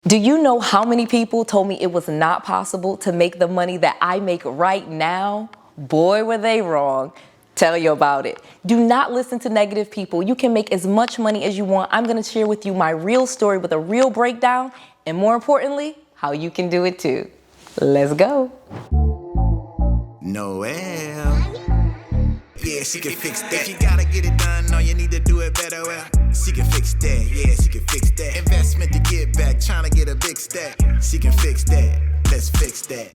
Do you know how many people told me it was not possible to make the money that I make right now? Boy, were they wrong. Tell you about it. Do not listen to negative people. You can make as much money as you want. I'm going to share with you my real story with a real breakdown, and more importantly, how you can do it too. Let's go. Noel. Yeah, she can fix that. If you gotta get it done, all you need to do it better. Well, she can fix that. Yeah, she can fix that. Investment to get back, trying to get a big stack. She can fix that. Let's fix that.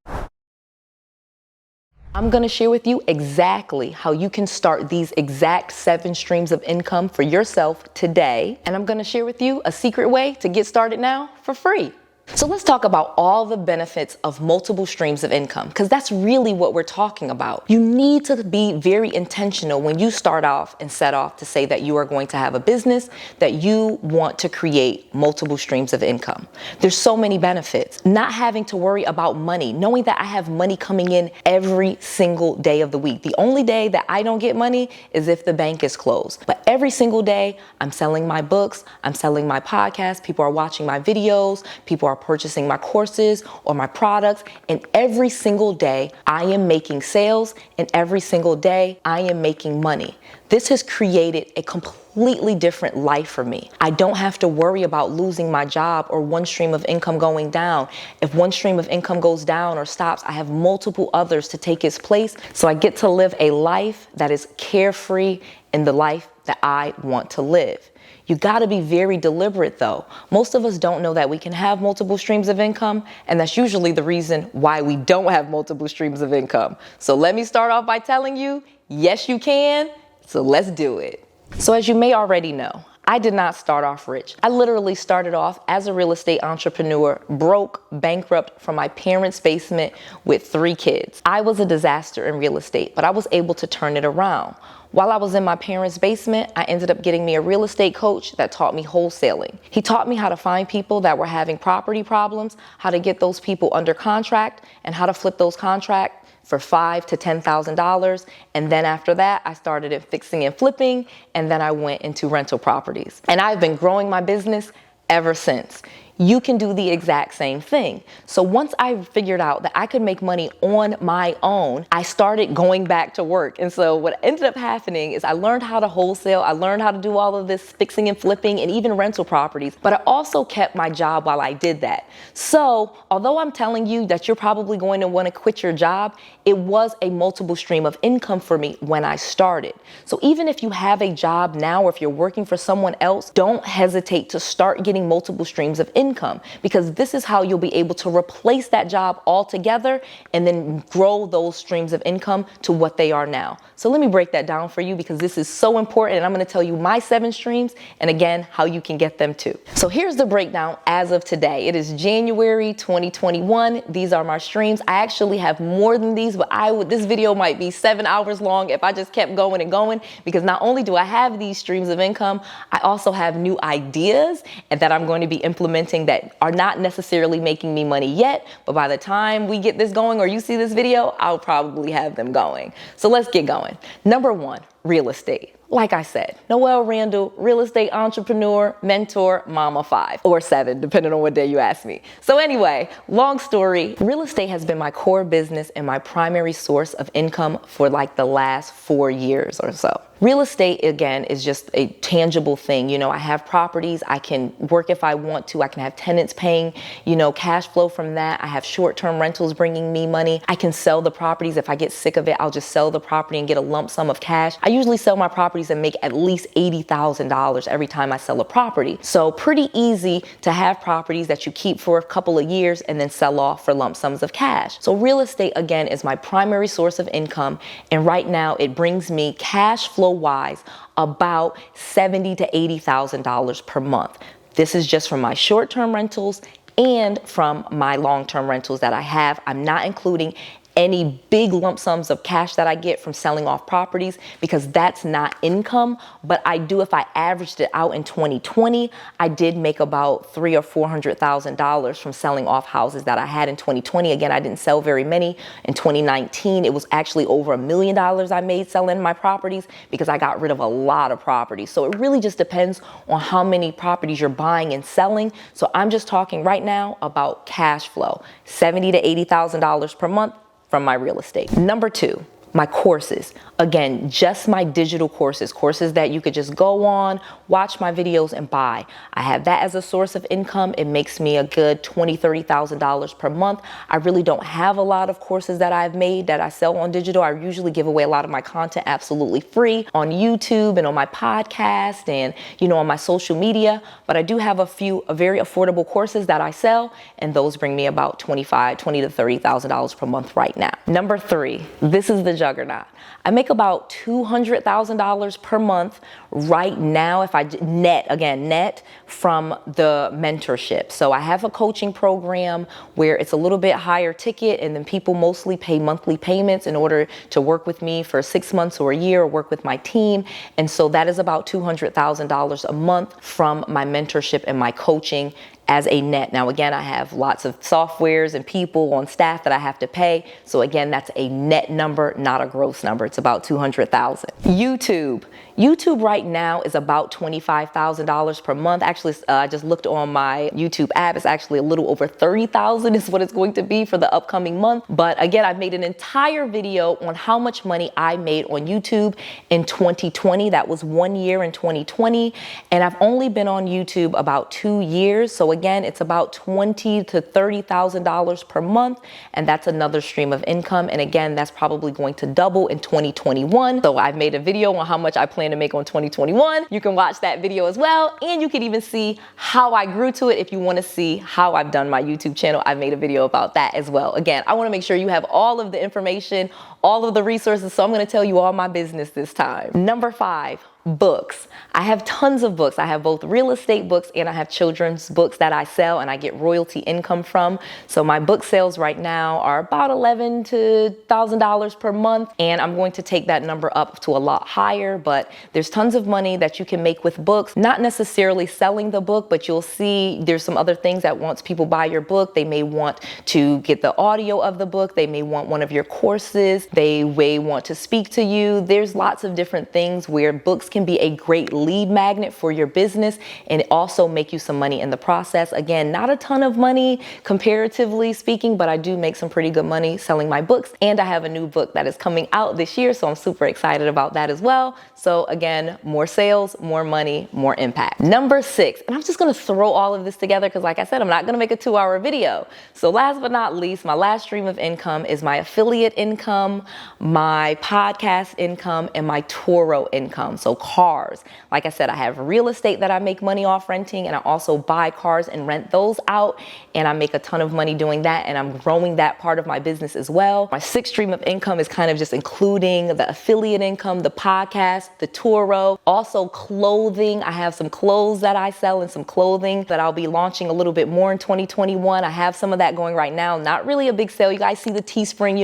I'm going to share with you exactly how you can start these exact 7 streams of income for yourself today. And I'm going to share with you a secret way to get started now for free. So let's talk about all the benefits of multiple streams of income, because that's really what we're talking about. You need to be very intentional when you start off and set off to say that you are going to have a business, that you want to create multiple streams of income. There's so many benefits. Not having to worry about money, knowing that I have money coming in every single day of the week. The only day that I don't get money is if the bank is closed. But every single day, I'm selling my books, I'm selling my podcast, people are watching my videos, people are purchasing my courses or my products, and every single day I am making sales, and every single day I am making money. This has created a completely different life for me. I don't have to worry about losing my job or one stream of income going down. If one stream of income goes down or stops, I have multiple others to take its place. So I get to live a life that is carefree in the life that I want to live. You got to be very deliberate though. Most of us don't know that we can have multiple streams of income, and that's usually the reason why we don't have multiple streams of income. So let me start off by telling you, yes, you can. So let's do it. So as you may already know, I did not start off rich. I literally started off as a real estate entrepreneur, broke, bankrupt from my parents' basement with 3 kids. I was a disaster in real estate, but I was able to turn it around. While I was in my parents' basement, I ended up getting me a real estate coach that taught me wholesaling. He taught me how to find people that were having property problems, how to get those people under contract, and how to flip those contracts for $5,000 to $10,000. And then after that, I started in fixing and flipping, and then I went into rental properties. And I've been growing my business ever since. You can do the exact same thing. So once I figured out that I could make money on my own, I started going back to work. And so what ended up happening is I learned how to wholesale. I learned how to do all of this fixing and flipping and even rental properties, but I also kept my job while I did that. So although I'm telling you that you're probably going to want to quit your job, it was a multiple stream of income for me when I started. So even if you have a job now, or if you're working for someone else, don't hesitate to start getting multiple streams of income, because this is how you'll be able to replace that job altogether and then grow those streams of income to what they are now. So let me break that down for you, because this is so important, and I'm going to tell you my 7 streams and again how you can get them too. So here's the breakdown as of today. It is January 2021. These are my streams. I actually have more than these, but this video might be 7 hours long if I just kept going and going, because not only do I have these streams of income, I also have new ideas and that I'm going to be implementing that are not necessarily making me money yet, but by the time we get this going or you see this video, I'll probably have them going. So let's get going. Number 1, real estate. Like I said, Noel Randall, real estate entrepreneur, mentor, mama 5 or 7, depending on what day you ask me. So anyway, long story, real estate has been my core business and my primary source of income for like the last 4 years or so. Real estate, again, is just a tangible thing. You know, I have properties, I can work if I want to, I can have tenants paying, you know, cash flow from that. I have short-term rentals bringing me money. I can sell the properties. If I get sick of it, I'll just sell the property and get a lump sum of cash. I usually sell my properties and make at least $80,000 every time I sell a property. So pretty easy to have properties that you keep for a couple of years and then sell off for lump sums of cash. So real estate, again, is my primary source of income. And right now it brings me cash flow wise about $70,000 to $80,000 per month. This is just from my short-term rentals and from my long-term rentals that I have. I'm not including any big lump sums of cash that I get from selling off properties, because that's not income. But I do, if I averaged it out in 2020, I did make about $300,000 or $400,000 from selling off houses that I had in 2020. Again, I didn't sell very many. In 2019, it was actually over $1 million I made selling my properties, because I got rid of a lot of properties. So it really just depends on how many properties you're buying and selling. So I'm just talking right now about cash flow, $70,000 to $80,000 per month from my real estate. Number two, my courses. Again, just my digital courses that you could just go on, watch my videos and buy. I have that as a source of income. It makes me a good $20,000, $30,000 per month. I really don't have a lot of courses that I've made that I sell on digital. I usually give away a lot of my content absolutely free on YouTube and on my podcast and, on my social media. But I do have a few very affordable courses that I sell, and those bring me about $20,000 to $30,000 per month right now. Number three, this is the juggernaut. I make about $200,000 per month right now if I net from the mentorship. So I have a coaching program where it's a little bit higher ticket, and then people mostly pay monthly payments in order to work with me for 6 months or a year, or work with my team. And so that is about $200,000 a month from my mentorship and my coaching as a net. Now, again, I have lots of softwares and people on staff that I have to pay. So again, that's a net number, not a gross number. It's about $200,000. YouTube right now is about $25,000 per month. Actually, I just looked on my YouTube app. It's actually a little over $30,000 is what it's going to be for the upcoming month. But again, I've made an entire video on how much money I made on YouTube in 2020. That was 1 year in 2020. And I've only been on YouTube about 2 years. So again, it's about $20,000 to $30,000 per month. And that's another stream of income. And again, that's probably going to double in 2021. So I've made a video on how much I plan to make on 2021. You can watch that video as well. And you can even see how I grew to it. If you want to see how I've done my YouTube channel, I made a video about that as well. Again, I want to make sure you have all of the information, all of the resources. So I'm going to tell you all my business this time. Number 5. Books. I have tons of books. I have both real estate books and I have children's books that I sell and I get royalty income from. So my book sales right now are about $11,000 to $1,000 per month. And I'm going to take that number up to a lot higher, but there's tons of money that you can make with books, not necessarily selling the book, but you'll see there's some other things that once people buy your book, they may want to get the audio of the book. They may want one of your courses. They may want to speak to you. There's lots of different things where books can be a great lead magnet for your business and also make you some money in the process. Again, not a ton of money comparatively speaking, but I do make some pretty good money selling my books. And I have a new book that is coming out this year, so I'm super excited about that as well. So again, more sales, more money, more impact. Number 6, and I'm just gonna throw all of this together because like I said, I'm not gonna make a 2-hour video. So last but not least, my last stream of income is my affiliate income, my podcast income, and my Turo income. So cars. Like I said, I have real estate that I make money off renting, and I also buy cars and rent those out, and I make a ton of money doing that, and I'm growing that part of my business as well. My 6th stream of income is kind of just including the affiliate income, the podcast, the Turo, also clothing. I have some clothes that I sell and some clothing that I'll be launching a little bit more in 2021. I have some of that going right now. Not really a big sale. You guys see the Teespring,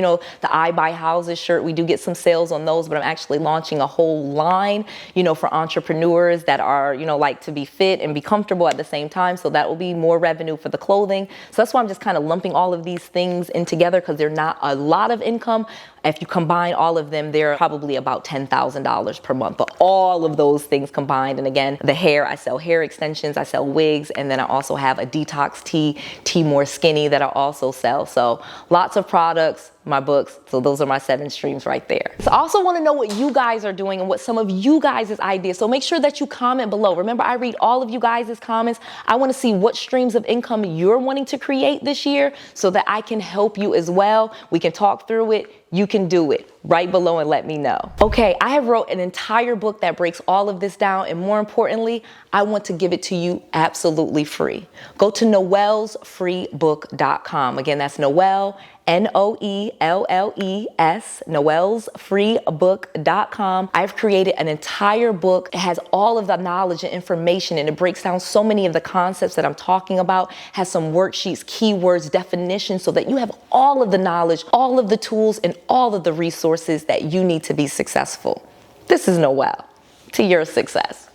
the I Buy Houses shirt. We do get some sales on those, but I'm actually launching a whole line, for entrepreneurs that are, like to be fit and be comfortable at the same time. So that will be more revenue for the clothing. So that's why I'm just kind of lumping all of these things in together because they're not a lot of income. If you combine all of them, they're probably about $10,000 per month. But all of those things combined, and again, the hair, I sell hair extensions, I sell wigs, and then I also have a detox tea more skinny that I also sell. So lots of products, my books. So those are my 7 streams right there. So I also want to know what you guys are doing and what some of you guys' ideas. So make sure that you comment below. Remember, I read all of you guys' comments. I want to see what streams of income you're wanting to create this year so that I can help you as well. We can talk through it. You can do it. right below and let me know. Okay, I have wrote an entire book that breaks all of this down, and more importantly, I want to give it to you absolutely free. Go to noellsfreebook.com. Again, that's Noelle, Noelles, noellsfreebook.com. I've created an entire book. It has all of the knowledge and information, and it breaks down so many of the concepts that I'm talking about, has some worksheets, keywords, definitions, so that you have all of the knowledge, all of the tools, and all of the resources that you need to be successful. This is Noelle, to your success.